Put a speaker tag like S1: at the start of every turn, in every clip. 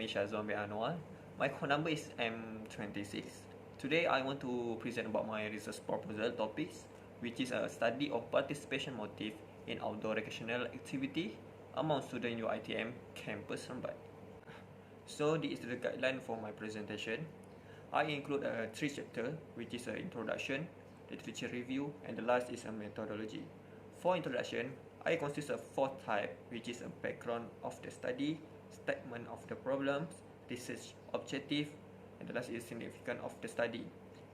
S1: Shazwan bin Anwar. My code number is M26. Today I want to present about my research proposal topics, which is a study of participation motive in outdoor recreational activity among student UiTM campus Rambat. So this is the guideline for my presentation. I include three chapters, which is an introduction, literature review, and the last is a methodology. For introduction, I consist of four types, which is a background of the study, statement of the problems, research objective, and the last is significance of the study.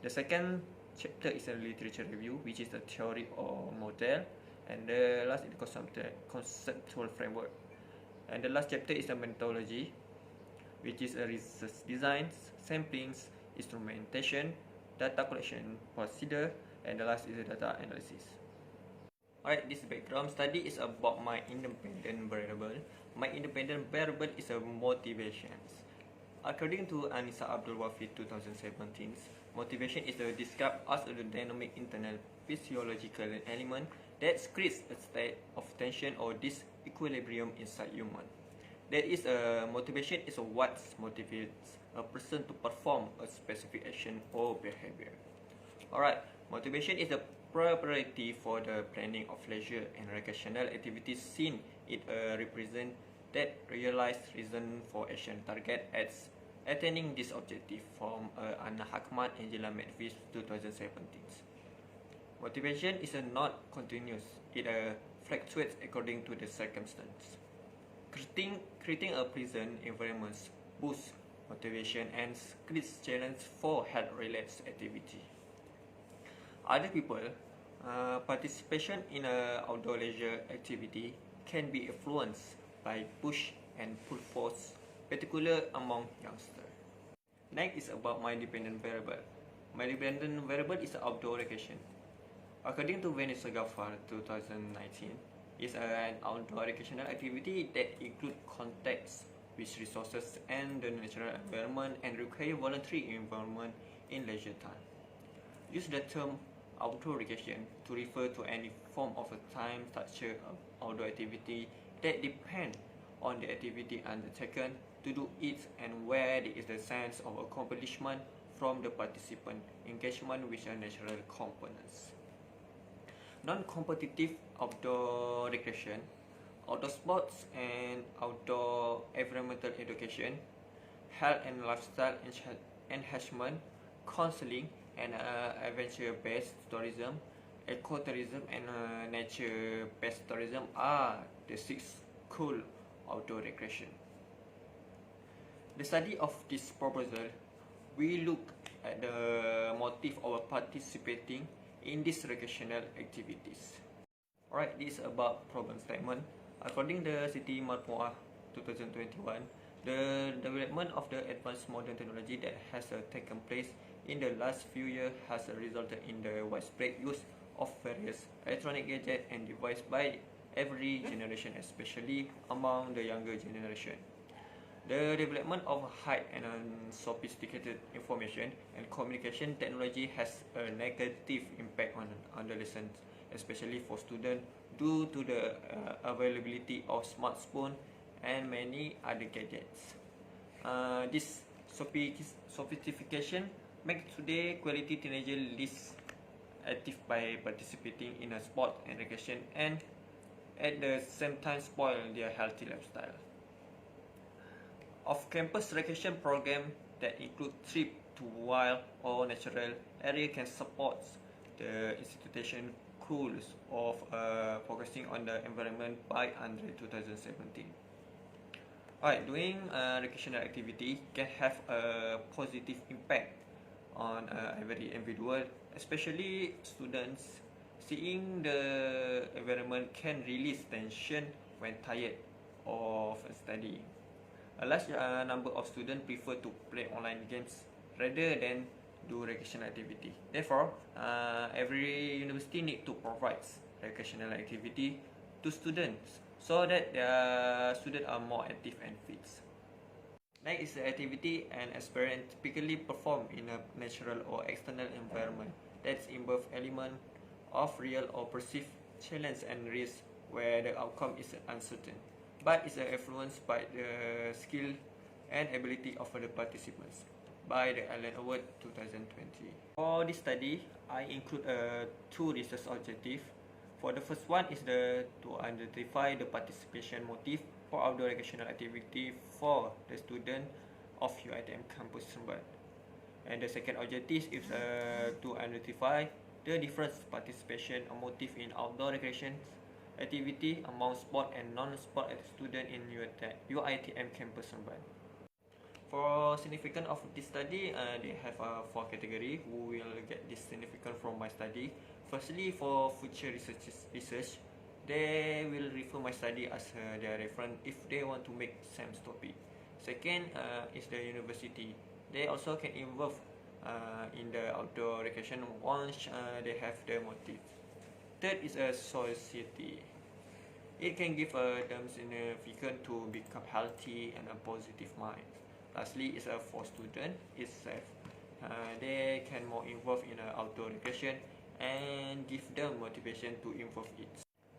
S1: The second chapter is a literature review, which is the theory or model, and the last is the conceptual framework. And the last chapter is the methodology, which is a research designs, samplings, instrumentation, data collection procedure, and the last is the data analysis. Alright, this background study is about my independent variable. My independent variable is a motivations. According to Anissa Abdul Wafid 2017, motivation is described as a dynamic internal physiological element that creates a state of tension or disequilibrium inside human. That is, motivation is what motivates a person to perform a specific action or behavior. Alright, motivation is a priority for the planning of leisure and recreational activities since it represents that realized reason for action target as attaining this objective from Anna Hakmat and Angela Medvis 2017. Motivation is not continuous, it fluctuates according to the circumstance. Creating a pleasant environment boosts motivation and creates challenge for health-related activity. Other people, participation in an outdoor leisure activity can be influenced by push and pull force, particularly among youngsters. Next is about my dependent variable. My dependent variable is outdoor recreation. According to Vanessa Gaffar 2019, it's an outdoor recreational activity that includes contacts with resources and the natural environment and require voluntary involvement in leisure time. Use the term outdoor recreation to refer to any form of a time structure of outdoor activity that depends on the activity undertaken to do it and where there is the sense of accomplishment from the participant engagement with a natural components. Non-competitive outdoor recreation, outdoor sports and outdoor environmental education, health and lifestyle enhancement, counseling and adventure-based tourism, ecotourism and nature-based tourism are the 6 cool outdoor recreation. The study of this proposal, we look at the motive of participating in these recreational activities. Alright, this is about problem statement. According to Siti Marpuah 2021, the development of the advanced modern technology that has taken place in the last few years has resulted in the widespread use of various electronic gadgets and devices by every generation, especially among the younger generation. The development of high and sophisticated information and communication technology has a negative impact on adolescents, especially for students, due to the availability of smartphones and many other gadgets. This sophistication makes today quality teenagers less active by participating in a sport and recreation, and at the same time spoil their healthy lifestyle. Off-campus recreation program that include trip to wild or natural area can support the institution goals of focusing on the environment by Andre 2017. Alright, doing recreational activity can have a positive impact on every individual, especially students. Seeing the environment can release tension when tired of studying. A large number of students prefer to play online games rather than do recreational activity. Therefore, every university need to provide recreational activity to students so that their students are more active and fit. Next is the activity and experience typically performed in a natural or external environment that involve element of real or perceived challenge and risk where the outcome is uncertain, but is influenced by the skill and ability of the participants by the Allen Award 2020. For this study, I include two research objectives. For the first one is to identify the participation motive for outdoor recreational activity for the student of UiTM campus Seremban. And the second objective is to identify the different participation motive in outdoor recreation activity among sport and non-sport student in UiTM campus Seremban. For significance of this study, they have four category who will get this significant from my study. Firstly, for future research, they will refer my study as their reference if they want to make same topic. Second is the university. They also can involve in the outdoor recreation once they have the motive. Third is a society. It can give them significant to become healthy and a positive mind. Lastly, is for student itself. They can more involved in outdoor recreation and give them motivation to improve it.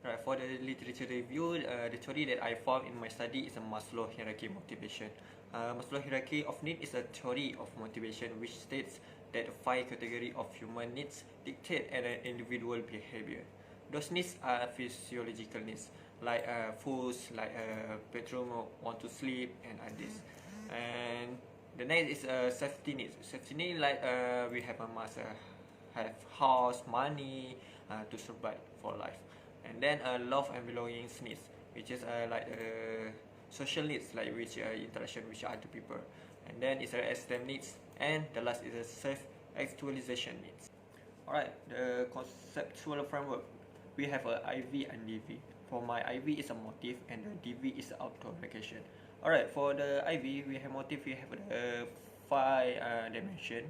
S1: Right, for the literature review, the theory that I found in my study is a Maslow hierarchy motivation. Maslow hierarchy of need is a theory of motivation which states that 5 categories of human needs dictate an individual behavior. Those needs are physiological needs like food, like bedroom, want to sleep, and others. And the next is safety needs. Safety needs like we must have house, money to survive for life. And then love and belongings needs, which is like social needs, like which interaction with other people. And then it's esteem needs, and the last is self-actualization needs. Alright, the conceptual framework. We have a IV and DV. For my IV is a motive, and the DV is outdoor vacation. Alright, for the IV, we have motive. We have the 5 dimension.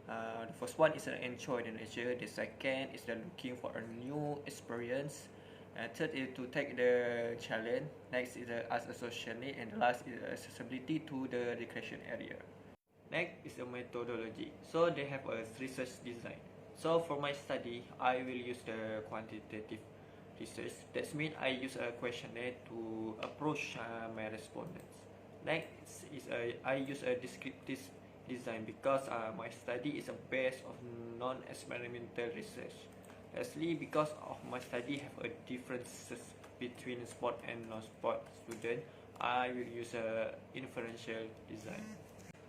S1: The first one is enjoy the nature. The second is looking for a new experience. Third is to take the challenge. Next is as a social need, and the last is accessibility to the recreation area. Next is a methodology. So they have a research design. So for my study, I will use the quantitative research. That means I use a questionnaire to approach my respondents. Next is I use a descriptive design because my study is a base of non-experimental research. Lastly, because of my study have a differences between sport and non-sport student, I will use a inferential design.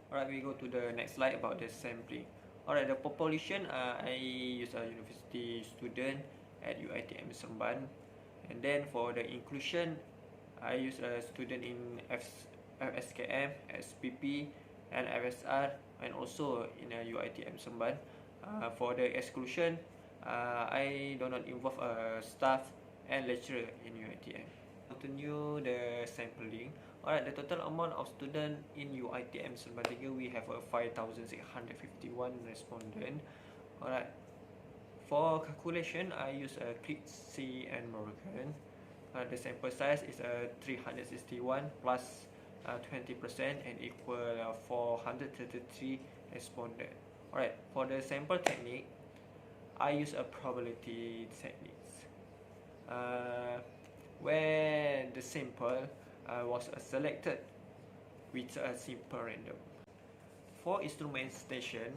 S1: Alright, we go to the next slide about the sampling. Alright, the population, I use a university student at UiTM Seremban. And then for the inclusion, I use a student in FSKM, SPP, and FSR, and also in UiTM Seremban. For the exclusion, I do not involve staff and lecturer in UiTM. Continue the sampling. Alright, the total amount of students in UiTM Seremban, we have 5,651 respondents. Alright, for calculation, I use CLIC and Morgan. The sample size is 361 plus 20% and equal 433 respondents. Alright, for the sample technique, I use a probability techniques where the sample was selected with a simple random. For instrumentation,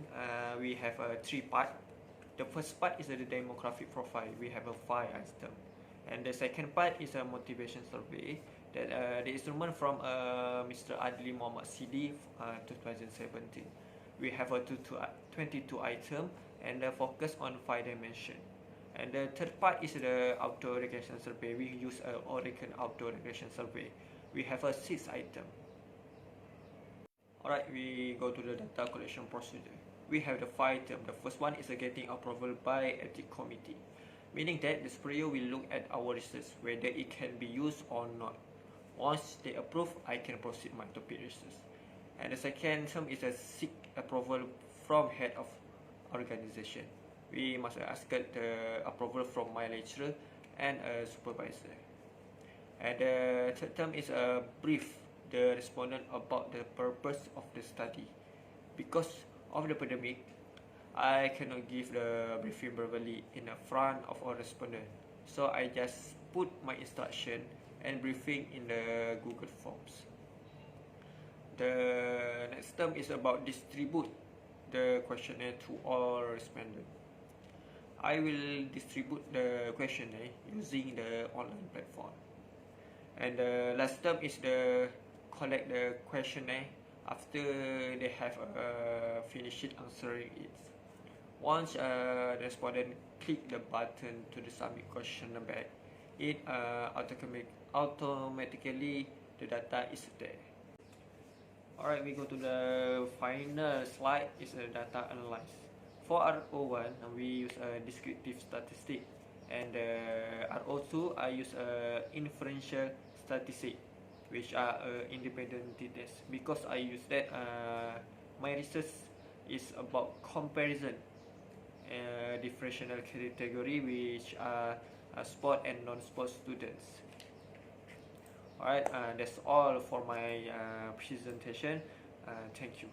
S1: we have 3 parts. The first part is the demographic profile. We have 5 items. And the second part is a motivation survey that the instrument from Mr. Adli Muhammad Sidi 2017. We have 22 items and focus on 5 dimensions. And the third part is the outdoor recreation survey. We use Oregon outdoor recreation survey. We have 6 items. Alright, we go to the data collection procedure. We have the 5 items. The first one is getting approval by ethics committee, meaning that the superior will look at our research whether it can be used or not. Once they approve, I can proceed my topic research. And the second term is seek approval from head of organization. We must ask the approval from my lecturer and a supervisor. And the third term is brief the respondent about the purpose of the study. Because of the pandemic, I cannot give the briefing verbally in the front of our respondent. So I just put my instruction and briefing in the Google Forms. The next term is about distribute the questionnaire to all respondents. I will distribute the questionnaire using the online platform. And the last term is the collect the questionnaire after they have finished answering it. Once the respondent click the button to the submit questionnaire back, it automatically the data is there. Alright, we go to the final slide, is a data analysis. For RO1, we use a descriptive statistic, and RO2, I use a inferential statistic, which are independent tests. Because I use that, my research is about comparison, differential category, which are sport and non-sport students. Alright, that's all for my presentation. Thank you.